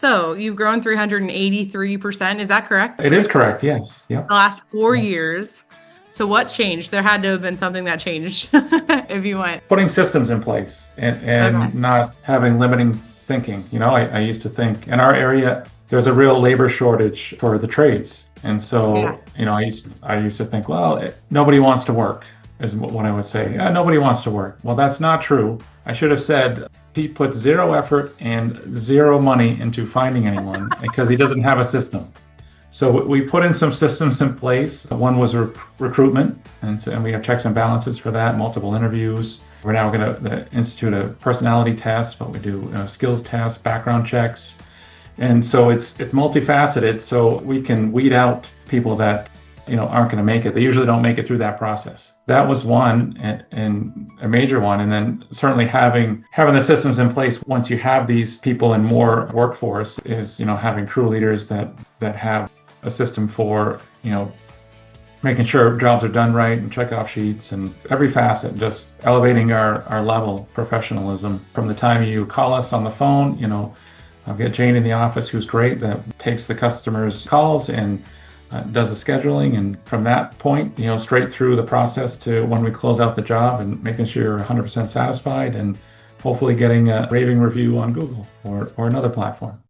So you've grown 383%. Is that correct? It is correct. Yes. Yep. The last 4 years. So what changed? There had to have been something that changed if you went. Putting systems in place and Okay. not having limiting thinking. I used to think in our area, there's a real labor shortage for the trades. And so, I used to think, well, nobody wants to work is what I would say. Nobody wants to work. Well, that's not true. I should have said he put zero effort and zero money into finding anyone because he doesn't have a system. So we put in some systems in place. One was recruitment, and we have checks and balances for that, multiple interviews. We're now going to institute a personality test, but we do skills tests, background checks. And so it's multifaceted, so we can weed out people that aren't going to make it. They usually don't make it through that process. That was one, and a major one. And then certainly having the systems in place once you have these people in more workforce is having crew leaders that have a system for making sure jobs are done right and check off sheets and every facet, just elevating our level of professionalism from the time you call us on the phone. I'll get Jane in the office, who's great, that takes the customer's calls and does the scheduling. And from that point, straight through the process to when we close out the job and making sure you're 100% satisfied and hopefully getting a raving review on Google or another platform.